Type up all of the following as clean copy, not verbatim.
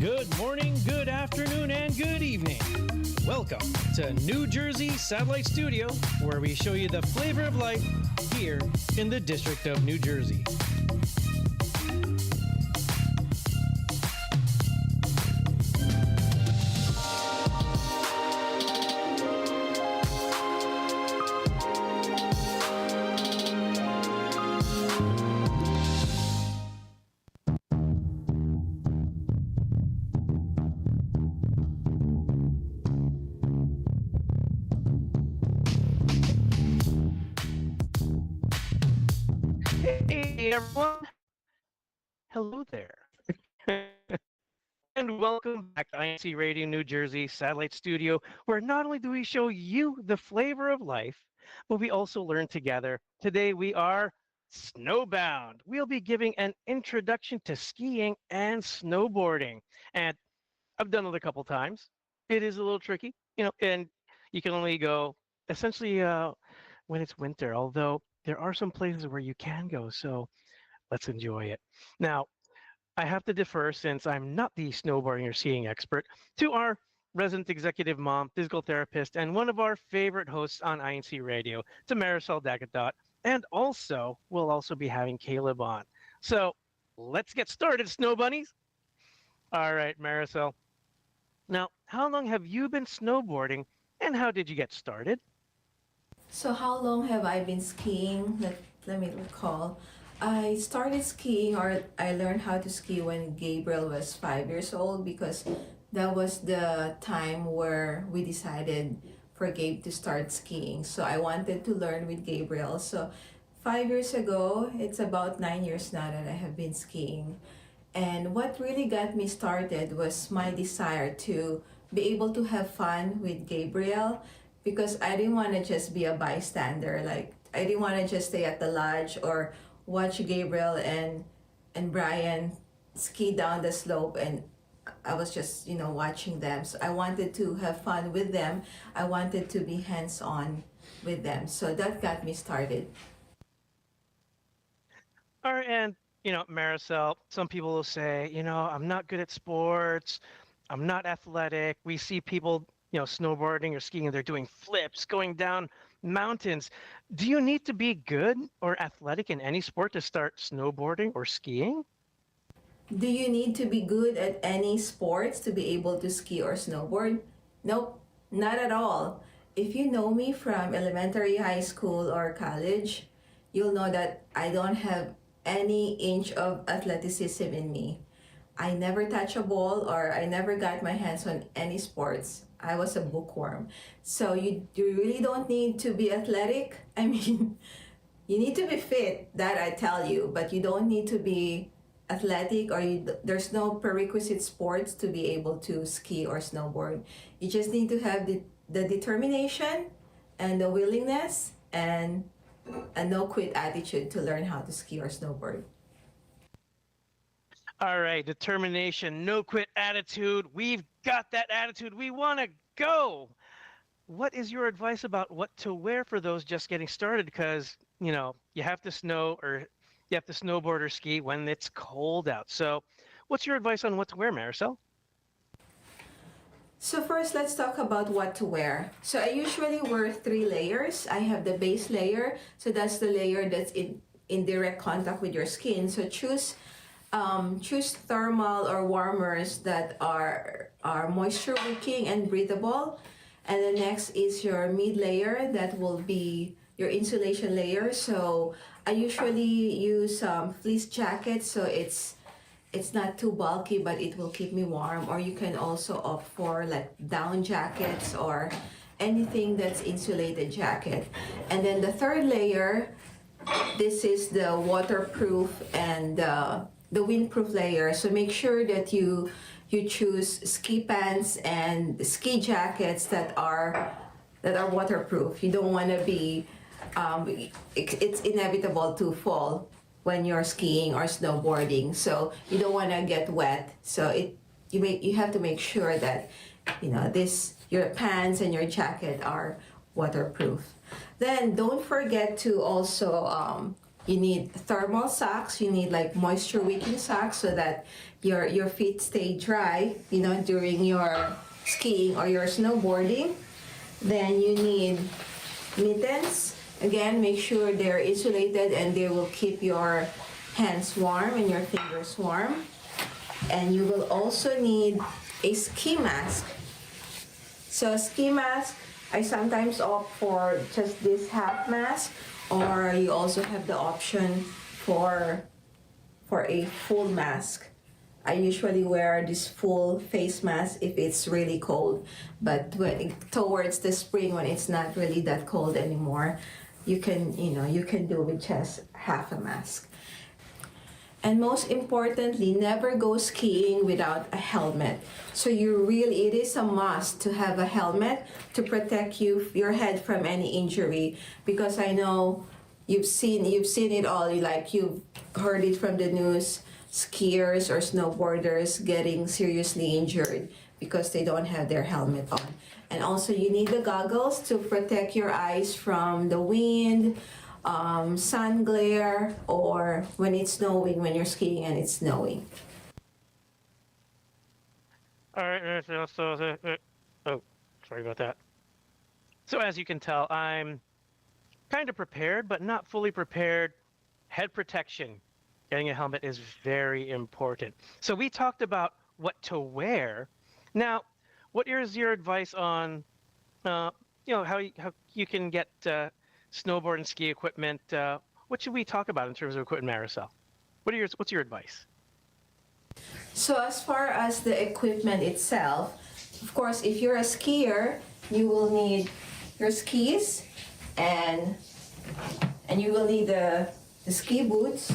Good morning, good afternoon, and good evening. Welcome to New Jersey Satellite Studio, where we show you the flavor of life here in the District of New Jersey. Hey everyone, hello there, and welcome back to INCRadio New Jersey Satellite Studio, where not only do we show you the flavor of life, but we also learn together. Today we are snowbound. We'll be giving an introduction to skiing and snowboarding, and I've done it a couple times. It is a little tricky, and you can only go essentially when it's winter, although there are some places where you can go, so let's enjoy it. Now, I have to defer, since I'm not the snowboarding or skiing expert, to our resident executive mom, physical therapist, and one of our favorite hosts on INCRadio, to Marisol Dagatot, and also we'll also be having Caleb on. So let's get started, snow bunnies. All right, Marisol. Now, how long have you been snowboarding, and how did you get started? So how long have I been skiing? Let me recall. I started skiing, or I learned how to ski when Gabriel was 5 years old, because that was the time where we decided for Gabe to start skiing. So I wanted to learn with Gabriel. So 5 years ago, it's about 9 years now that I have been skiing. And what really got me started was my desire to be able to have fun with Gabriel, because I didn't want to just be a bystander. Like, I didn't want to just stay at the lodge or watch Gabriel and Brian ski down the slope, and I was just, watching them. So I wanted to have fun with them. I wanted to be hands-on with them. So that got me started. All right, and Marisol, some people will say, I'm not good at sports, I'm not athletic. We see people, snowboarding or skiing, and they're doing flips, going down mountains. Do you need to be good or athletic in any sport to start snowboarding or skiing? Do you need to be good at any sports to be able to ski or snowboard? Nope, not at all. If you know me from elementary, high school, or college, you'll know that I don't have any inch of athleticism in me. I never touch a ball, or I never got my hands on any sports. I was a bookworm. So you really don't need to be athletic. I mean, you need to be fit, that I tell you, but you don't need to be athletic, or there's no prerequisite sports to be able to ski or snowboard. You just need to have the determination and the willingness and a no quit attitude to learn how to ski or snowboard. All right, determination, no quit attitude. We've got that attitude. We want to go. What is your advice about what to wear for those just getting started? Because, you have to snowboard or ski when it's cold out. So what's your advice on what to wear, Marisol? So first, let's talk about what to wear. So I usually wear 3 layers. I have the base layer. So that's the layer that's in direct contact with your skin. So choose thermal or warmers that are moisture wicking and breathable. And the next is your mid layer, that will be your insulation layer. So I usually use fleece jackets, so it's not too bulky, but it will keep me warm. Or you can also opt for like down jackets or anything that's insulated jacket. And then the third layer, this is the waterproof and the windproof layer. So make sure that you choose ski pants and ski jackets that are waterproof. You don't want to be it's inevitable to fall when you're skiing or snowboarding, so you don't want to get wet. So you have to make sure that your pants and your jacket are waterproof. Then don't forget to also You need thermal socks. You need like moisture wicking socks so that your feet stay dry, during your skiing or your snowboarding. Then you need mittens. Again, make sure they're insulated and they will keep your hands warm and your fingers warm. And you will also need a ski mask. So a ski mask, I sometimes opt for just this half mask, or you also have the option for a full mask. I usually wear this full face mask if it's really cold, but towards the spring when it's not really that cold anymore, you can do with just half a mask. And most importantly, never go skiing without a helmet. So it is a must to have a helmet to protect your head from any injury, because I know you've seen it all. You've heard it from the news, skiers or snowboarders getting seriously injured because they don't have their helmet on. And also you need the goggles to protect your eyes from the wind, sun glare, or when it's snowing, when you're skiing and it's snowing. All right. Oh, sorry about that. So as you can tell, I'm kind of prepared, but not fully prepared. Head protection. Getting a helmet is very important. So we talked about what to wear. Now, what is your advice on, how you can get snowboard and ski equipment? What should we talk about in terms of equipment, Maricel? What's your advice? So as far as the equipment itself, of course, if you're a skier, you will need your skis, and you will need the ski boots.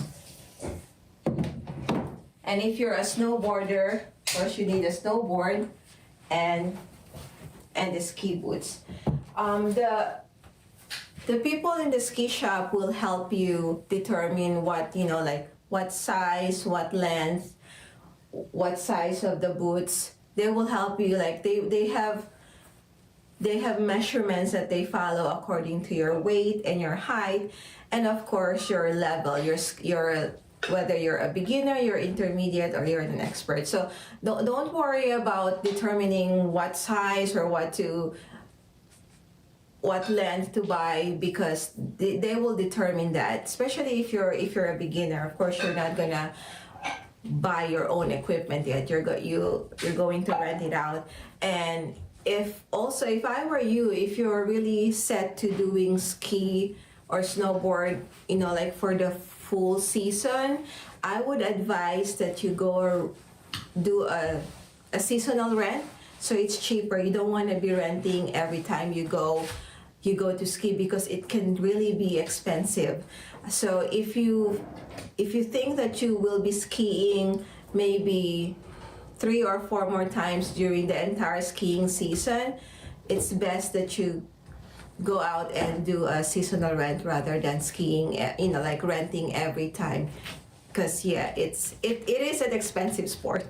And if you're a snowboarder, of course, you need a snowboard and the ski boots. The people in the ski shop will help you determine what size, what length, what size of the boots. They will help you. They have measurements that they follow according to your weight and your height, and of course your level, your whether you're a beginner, you're intermediate, or you're an expert. So don't worry about determining what size or what length to buy, because they will determine that. Especially if you're a beginner, of course you're not gonna buy your own equipment yet. You're going to rent it out. And if I were you, if you're really set to doing ski or snowboard, for the full season, I would advise that you go do a seasonal rent, so it's cheaper. You don't want to be renting every time you go to ski, because it can really be expensive. So if you think that you will be skiing maybe 3 or 4 more times during the entire skiing season, it's best that you go out and do a seasonal rent rather than skiing, renting every time, because it is an expensive sport.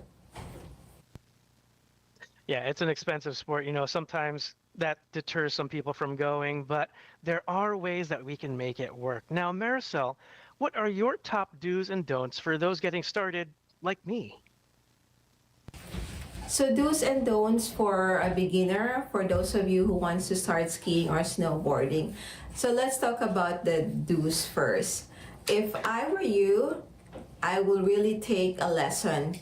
Yeah, it's an expensive sport. Sometimes that deters some people from going, but there are ways that we can make it work. Now, Maricel, what are your top do's and don'ts for those getting started like me? So do's and don'ts for a beginner, for those of you who wants to start skiing or snowboarding. So let's talk about the do's first. If I were you, I will really take a lesson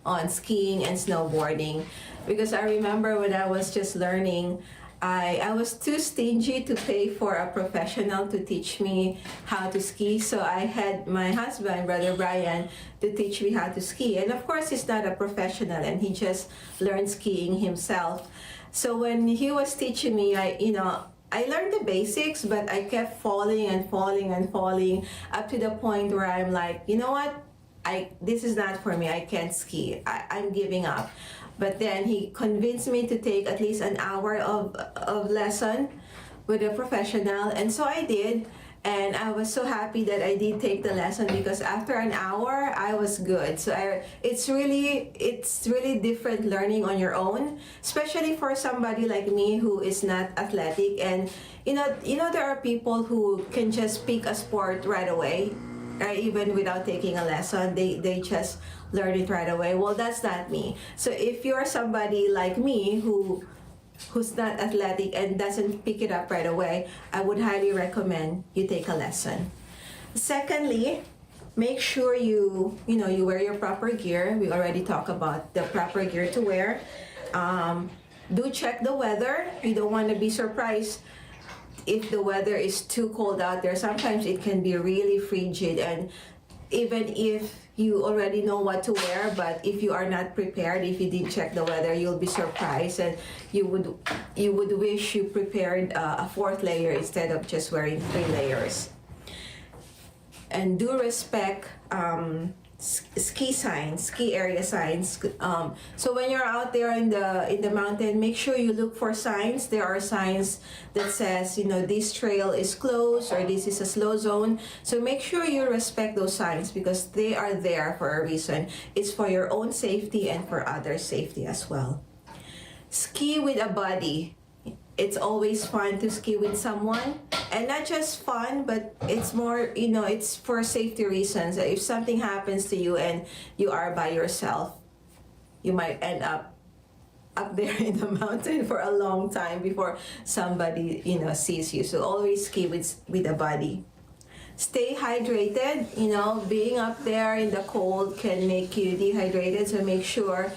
on skiing and snowboarding, because I remember when I was just learning, I was too stingy to pay for a professional to teach me how to ski. So I had my husband, Brother Brian, to teach me how to ski. And of course, he's not a professional, and he just learned skiing himself. So when he was teaching me, I learned the basics, but I kept falling and falling and falling, up to the point where I'm like, you know what? This is not for me. I can't ski. I'm giving up. But then he convinced me to take at least an hour of lesson with a professional, and so I did. And I was so happy that I did take the lesson, because after an hour I was good. So it's really different learning on your own, especially for somebody like me who is not athletic. And there are people who can just pick a sport right away, right? Even without taking a lesson, they just learn it right away. Well, that's not me. So if you're somebody like me who's not athletic and doesn't pick it up right away, I would highly recommend you take a lesson. Secondly, make sure you wear your proper gear. We already talked about the proper gear to wear. Do check the weather. You don't want to be surprised if the weather is too cold out there. Sometimes it can be really frigid, and even if you already know what to wear, but if you are not prepared, if you didn't check the weather, you'll be surprised, and you would wish you prepared a fourth layer instead of just wearing 3 layers. And do respect ski area signs. So when you're out there in the mountain, make sure you look for signs. There are signs that says, this trail is closed, or this is a slow zone. So make sure you respect those signs, because they are there for a reason. It's for your own safety and for others' safety as well. Ski with a buddy. It's always fun to ski with someone, and not just fun, but it's more, it's for safety reasons. If something happens to you and you are by yourself, you might end up there in the mountain for a long time before somebody, sees you. So always ski with a buddy. Stay hydrated. Being up there in the cold can make you dehydrated, so make sure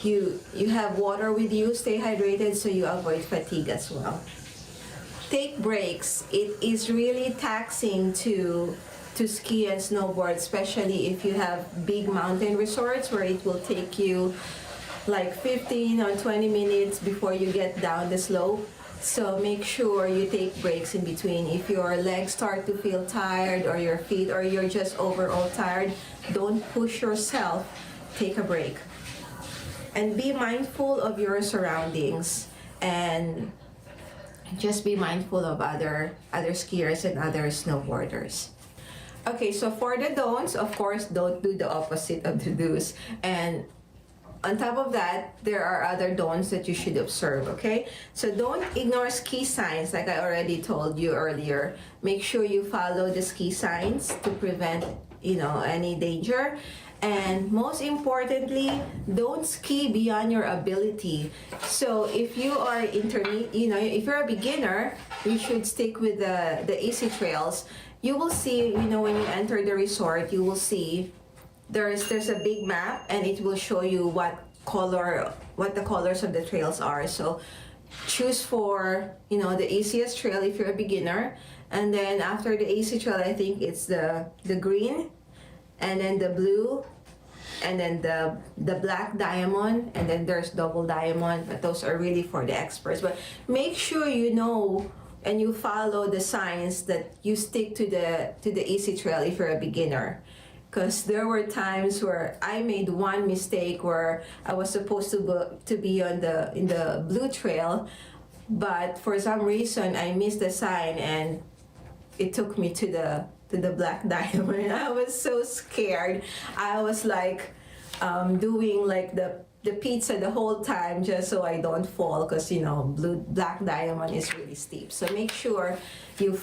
you have water with you. Stay hydrated so you avoid fatigue as well. Take breaks. It is really taxing to ski and snowboard, especially if you have big mountain resorts where it will take you like 15 or 20 minutes before you get down the slope. So make sure you take breaks in between. If your legs start to feel tired, or your feet, or you're just overall tired, don't push yourself. Take a break. And be mindful of your surroundings, and just be mindful of other skiers and other snowboarders. Okay, so for the don'ts, of course, don't do the opposite of the do's. And on top of that, there are other don'ts that you should observe, okay? So don't ignore ski signs, like I already told you earlier. Make sure you follow the ski signs to prevent, any danger. And most importantly, don't ski beyond your ability. So if you are if you're a beginner, you should stick with the easy trails. You will see, when you enter the resort, you will see there's a big map, and it will show you what the colors of the trails are. So choose for, the easiest trail if you're a beginner. And then after the easy trail, I think it's the green, and then the blue, and then the black diamond, and then there's double diamond, but those are really for the experts. But make sure and you follow the signs, that you stick to the easy trail if you're a beginner. Because there were times where I made one mistake where I was supposed to be in the blue trail, but for some reason I missed the sign, and it took me to the black diamond. I was so scared. I was like doing like the pizza the whole time, just so I don't fall, because black diamond is really steep. So make sure you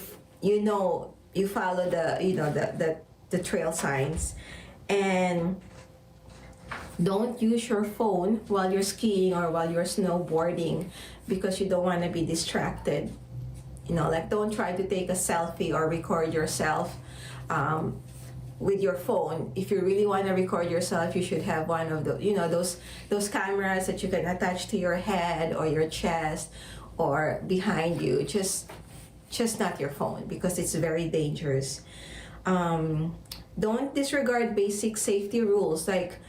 follow the trail signs. And don't use your phone while you're skiing or while you're snowboarding, because you don't want to be distracted. Don't try to take a selfie or record yourself with your phone. If you really want to record yourself, you should have one of those cameras that you can attach to your head or your chest or behind you. Just not your phone, because it's very dangerous. Don't disregard basic safety rules, like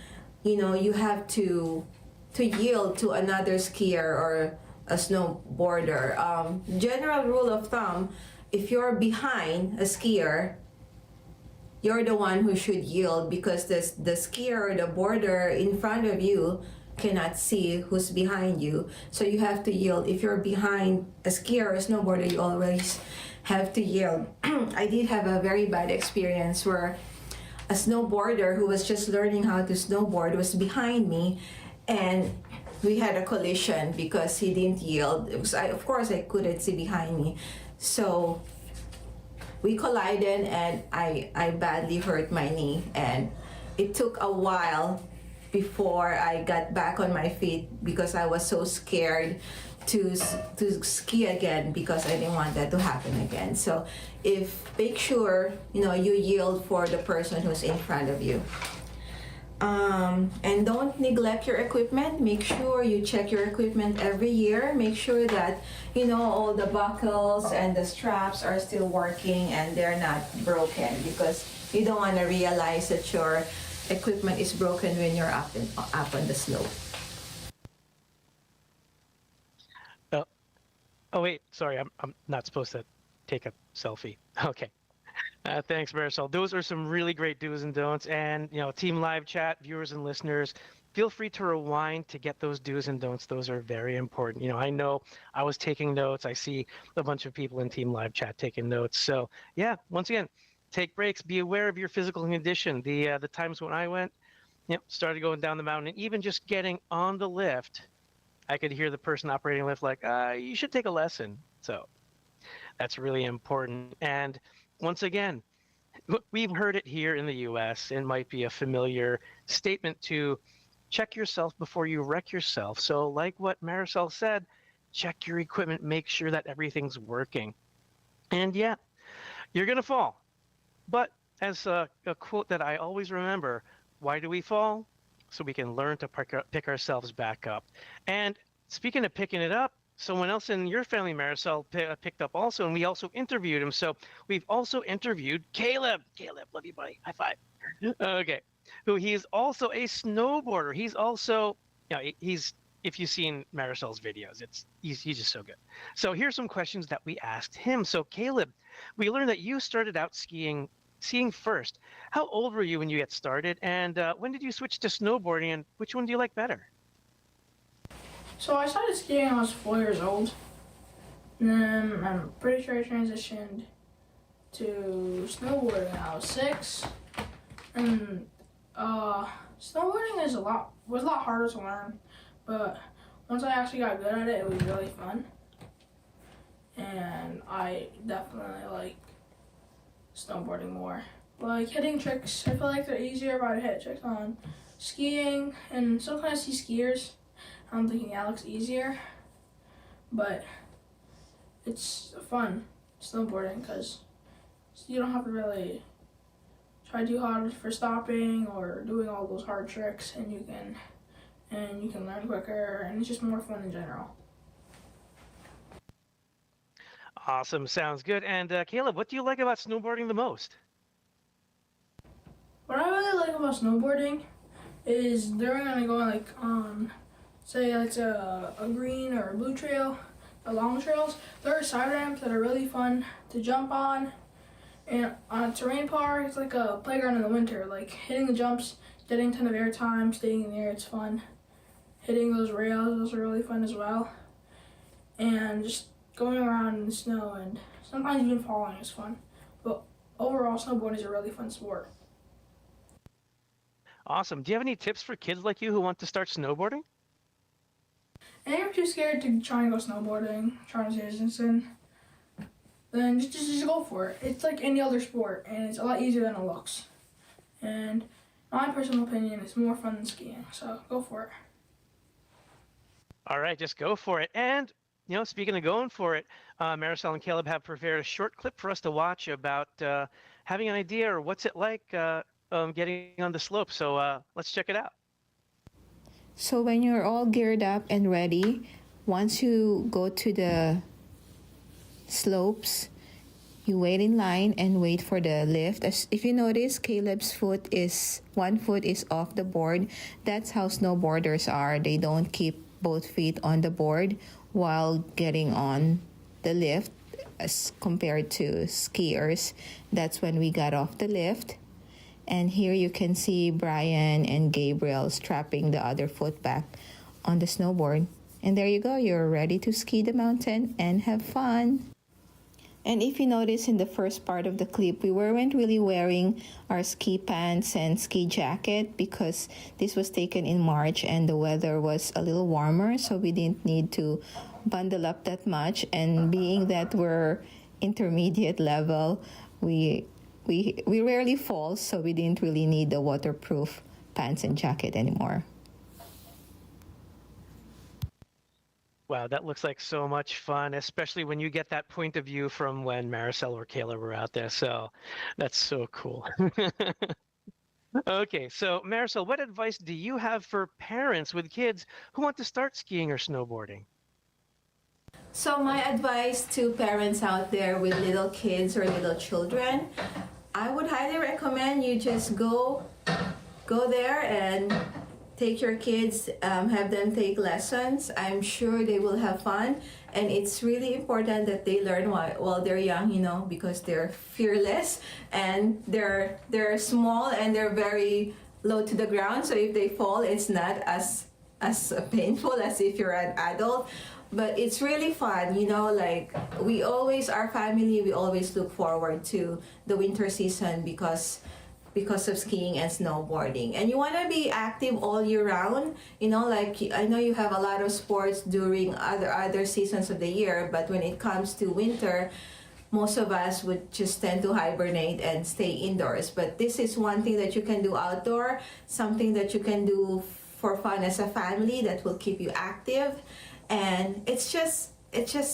you have to yield to another skier or a snowboarder. General rule of thumb, if you're behind a skier, you're the one who should yield, because the skier or the boarder in front of you cannot see who's behind you. So you have to yield. If you're behind a skier or a snowboarder, you always have to yield. I did have a very bad experience where a snowboarder who was just learning how to snowboard was behind me, and we had a collision because he didn't yield. Of course, I couldn't see behind me. So we collided, and I badly hurt my knee, and it took a while before I got back on my feet because I was so scared to ski again because I didn't want that to happen again. So make sure you yield for the person who's in front of you. And don't neglect your equipment. Make sure you check your equipment every year. Make sure that all the buckles and the straps are still working and they're not broken, because you don't want to realize that your equipment is broken when you're up on the slope. Oh wait, sorry, I'm not supposed to take a selfie. Okay. Thanks, Marisol. Those are some really great do's and don'ts. And, Team Live Chat, viewers and listeners, feel free to rewind to get those do's and don'ts. Those are very important. I know I was taking notes. I see a bunch of people in Team Live Chat taking notes. So, yeah, once again, take breaks. Be aware of your physical condition. The times when I went, started going down the mountain, and even just getting on the lift, I could hear the person operating the lift like, you should take a lesson. So that's really important. And once again, we've heard it here in the US. It might be a familiar statement to check yourself before you wreck yourself. So like what Marisol said, check your equipment, make sure that everything's working. And yeah, you're going to fall. But as a quote that I always remember, why do we fall? So we can learn to pick ourselves back up. And speaking of picking it up, someone else in your family, Marisol, picked up also, and we also interviewed him. So we've also interviewed Caleb. Caleb, love you, buddy. High five. Okay. He's also a snowboarder. He's also, if you've seen Marisol's videos, he's just so good. So here's some questions that we asked him. So Caleb, we learned that you started out skiing first. How old were you when you got started? And when did you switch to snowboarding, and which one do you like better? So I started skiing when I was 4 years old. And then I'm pretty sure I transitioned to snowboarding when I was 6. And snowboarding was a lot harder to learn, but once I actually got good at it, it was really fun. And I definitely like snowboarding more. Like hitting tricks, I feel like they're easier if I hit tricks on skiing, and sometimes I see skiers, I'm thinking that looks easier, but it's fun snowboarding because you don't have to really try too hard for stopping or doing all those hard tricks, and you can learn quicker, and it's just more fun in general. Awesome. Sounds good. And Caleb, what do you like about snowboarding the most? What I really like about snowboarding is during when I go on, say it's a green or a blue trail, the long trails, there are side ramps that are really fun to jump on. And on a terrain park, it's like a playground in the winter, like hitting the jumps, getting a ton of air time, staying in the air, it's fun. Hitting those rails, those are really fun as well. And just going around in the snow, and sometimes even falling is fun. But overall, snowboarding is a really fun sport. Awesome. Do you have any tips for kids like you who want to start snowboarding? And if you're too scared to try and go snowboarding, try to stay citizen, then just go for it. It's like any other sport, and it's a lot easier than it looks. And my personal opinion, it's more fun than skiing, so go for it. All right, just go for it. And, speaking of going for it, Marisol and Caleb have prepared a short clip for us to watch about having an idea or what's it like getting on the slope. So let's check it out. So when you're all geared up and ready, once you go to the slopes, you wait in line and wait for the lift. If you notice, Caleb's one foot is off the board. That's how snowboarders are. They don't keep both feet on the board while getting on the lift as compared to skiers. That's when we got off the lift. And here you can see Brian and Gabriel strapping the other foot back on the snowboard. And there you go, you're ready to ski the mountain and have fun. And if you notice in the first part of the clip, we weren't really wearing our ski pants and ski jacket because this was taken in March and the weather was a little warmer, so we didn't need to bundle up that much. And being that we're intermediate level, we rarely fall, so we didn't really need the waterproof pants and jacket anymore. Wow, that looks like so much fun, especially when you get that point of view from when Maricel or Kayla were out there. So that's so cool. Okay, so Maricel, what advice do you have for parents with kids who want to start skiing or snowboarding? So my advice to parents out there with little kids or little children, I would highly recommend you just go there and take your kids, have them take lessons. I'm sure they will have fun, and it's really important that they learn while they're young, you know, because they're fearless and they're small and they're very low to the ground. So if they fall, it's not as painful as if you're an adult. But it's really fun, you know, like our family, we always look forward to the winter season because of skiing and snowboarding. And you want to be active all year round, you know, like I know you have a lot of sports during other seasons of the year, but when it comes to winter, most of us would just tend to hibernate and stay indoors. But this is one thing that you can do outdoor, something that you can do for fun as a family that will keep you active. And it's just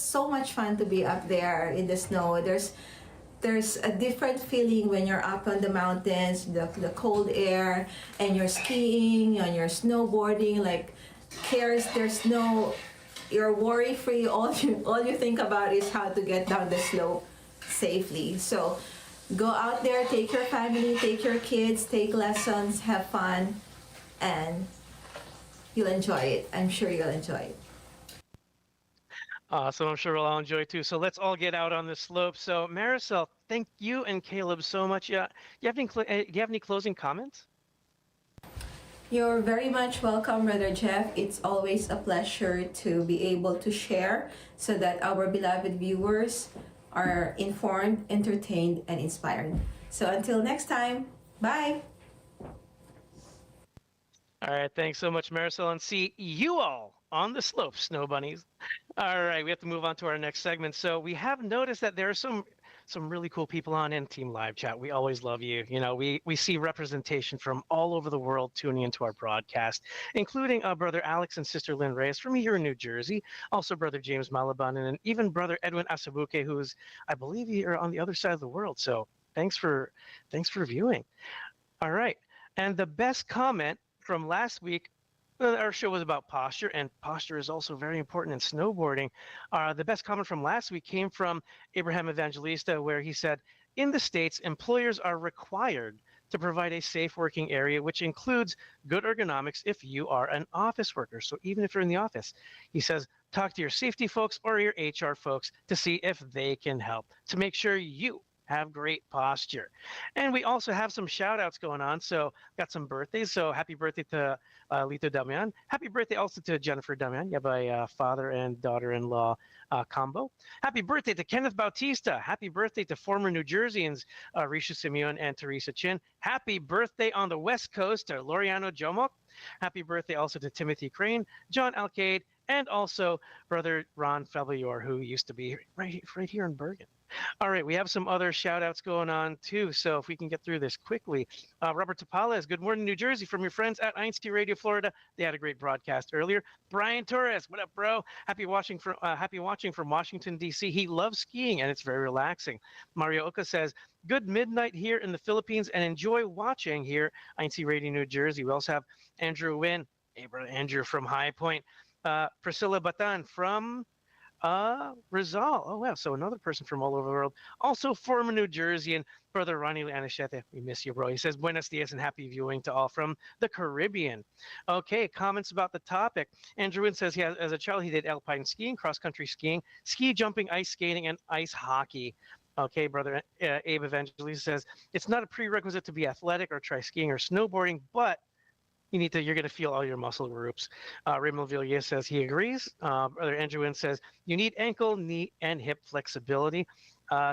so much fun to be up there in the snow. There's a different feeling when you're up on the mountains, the cold air, and you're skiing and you're snowboarding. Like you're worry free. All you think about is how to get down the slope safely. So go out there, take your family, take your kids, take lessons, have fun, and you'll enjoy it. I'm sure you'll enjoy it. Awesome. I'm sure we'll all enjoy too. So let's all get out on the slope. So Maricel, thank you and Caleb so much. Yeah, do you have any closing comments? You're very much welcome, Brother Jeff. It's always a pleasure to be able to share so that our beloved viewers are informed, entertained, and inspired. So until next time, bye. All right. Thanks so much, Maricel, and see you all on the slope, snow bunnies. All right, we have to move on to our next segment. So we have noticed that there are some really cool people on in Team Live Chat. We always love you. You know, we see representation from all over the world tuning into our broadcast, including Brother Alex and Sister Lynn Reyes from here in New Jersey, also Brother James Malaban, and even Brother Edwin Asabuke, who's, I believe, here on the other side of the world. So thanks for viewing. All right, and the best comment from last week. Our show was about posture, and posture is also very important in snowboarding. The best comment from last week came from Abraham Evangelista, where he said, in the States, employers are required to provide a safe working area, which includes good ergonomics if you are an office worker. So even if you're in the office, he says, talk to your safety folks or your HR folks to see if they can help to make sure you have great posture. And we also have some shout outs going on. So got some birthdays. So happy birthday to Lito Damian. Happy birthday also to Jennifer Damian. Yeah, by father and daughter-in-law combo. Happy birthday to Kenneth Bautista. Happy birthday to former New Jerseyans Risha Simeon and Teresa Chin. Happy birthday on the West Coast to Loriano Jomok. Happy birthday also to Timothy Crane, John Alcade, and also Brother Ron Fablior, who used to be right here in Bergen. All right, we have some other shout outs going on too. So if we can get through this quickly. Robert Tapales, good morning, New Jersey, from your friends at INCRadio, Florida. They had a great broadcast earlier. Brian Torres, what up, bro? Happy watching from Washington, D.C. He loves skiing and it's very relaxing. Mario Oka says, good midnight here in the Philippines and enjoy watching here, INCRadio, New Jersey. We also have Andrew Wynn, hey, brother Andrew from High Point. Priscilla Batan from Rizal. Oh, wow. So another person from all over the world. Also former New Jersey, and Brother Ronnie Anachete. We miss you, bro. He says, buenos dias and happy viewing to all from the Caribbean. Okay, comments about the topic. Andrew Wynn says, as a child, he did alpine skiing, cross-country skiing, ski jumping, ice skating, and ice hockey. Okay, Brother Abe Evangelista says, it's not a prerequisite to be athletic or try skiing or snowboarding, but you're going to feel all your muscle groups. Raymond Villiers says he agrees. Brother Andrew Wynn says, you need ankle, knee, and hip flexibility.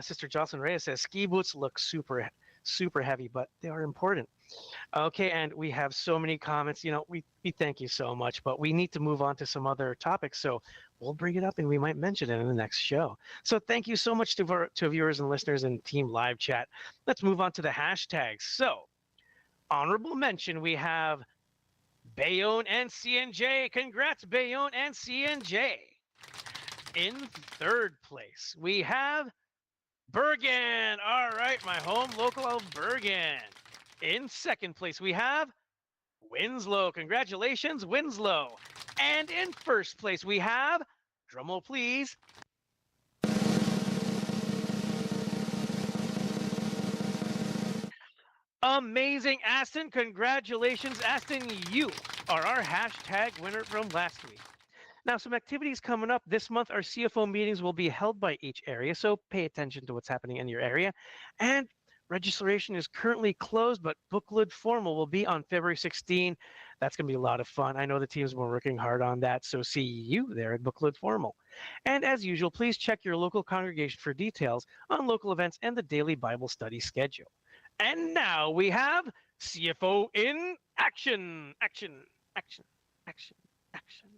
Sister Jocelyn Reyes says, ski boots look super, super heavy, but they are important. Okay, and we have so many comments. We thank you so much, but we need to move on to some other topics. So we'll bring it up and we might mention it in the next show. So thank you so much to viewers and listeners in Team Live Chat. Let's move on to the hashtags. So honorable mention, we have Bayonne and CNJ. Congrats, Bayonne and CNJ. In third place, we have Bergen. All right, my home local of Bergen. In second place, we have Winslow. Congratulations, Winslow. And in first place, we have, drumroll please, Amazing Aston. Congratulations, Aston. You are our hashtag winner from last week. Now, some activities coming up this month. Our CFO meetings will be held by each area, so pay attention to what's happening in your area. And registration is currently closed, but Booklet Formal will be on February 16. That's going to be a lot of fun. I know the team's been working hard on that, so see you there at Booklet Formal. And as usual, please check your local congregation for details on local events and the daily Bible study schedule. And now we have CFO in action. Action, action, action, action.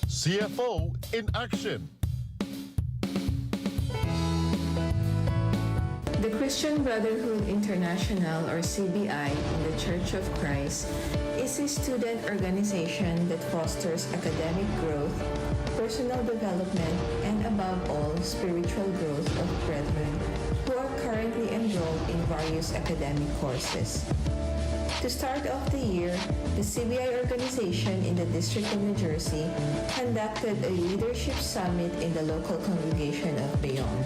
CFO in action. The Christian Brotherhood International, or CBI, in the Church of Christ is a student organization that fosters academic growth, personal development, and above all, spiritual growth of brethren who are currently enrolled in various academic courses. To start off the year, the CBI organization in the District of New Jersey conducted a leadership summit in the local congregation of Bayonne.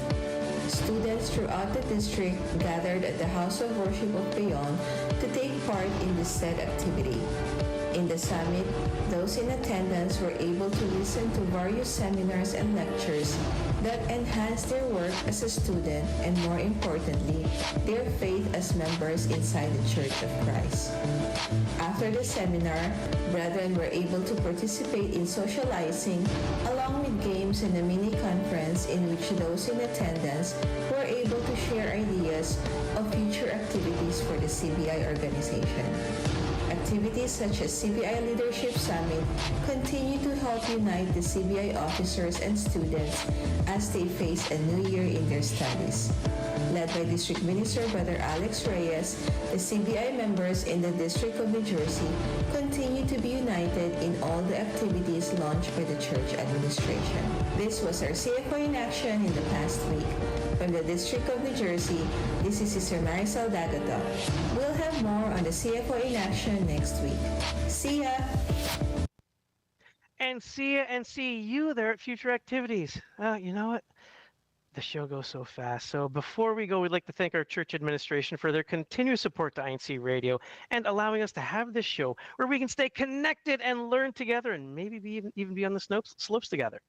Students throughout the district gathered at the House of Worship of Bayonne to take part in this said activity. In the summit, those in attendance were able to listen to various seminars and lectures that enhanced their work as a student and, more importantly, their faith as members inside the Church of Christ. After the seminar, brethren were able to participate in socializing along with games and a mini conference in which those in attendance were able to share ideas of future activities for the CBI organization. Activities such as CBI Leadership Summit continue to help unite the CBI officers and students as they face a new year in their studies. Led by District Minister Brother Alex Reyes, the CBI members in the District of New Jersey continue to be united in all the activities launched by the church administration. This was our CFO in action in the past week. From the District of New Jersey, this is Sister Marisol Dagato. We'll have more on the CFO in action next week. See ya! And see you there at future activities. You know what? The show goes so fast. So before we go, we'd like to thank our church administration for their continued support to INCRadio and allowing us to have this show where we can stay connected and learn together and maybe even be on the slopes together.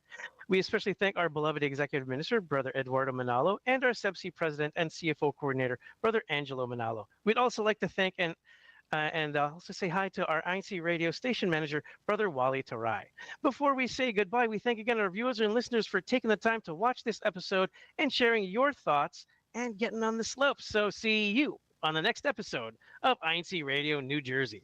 We especially thank our beloved Executive Minister, Brother Eduardo Manalo, and our CEBSI President and CFO Coordinator, Brother Angelo Manalo. We'd also like to thank and also say hi to our INCRadio station manager, Brother Wally Tarai. Before we say goodbye, we thank again our viewers and listeners for taking the time to watch this episode and sharing your thoughts and getting on the slopes. So see you on the next episode of INCRadio New Jersey.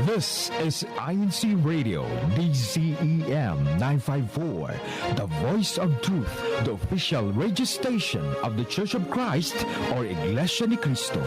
This is INCRadio, DCEM 954, the voice of truth, the official radio station of the Church of Christ or Iglesia ni Cristo.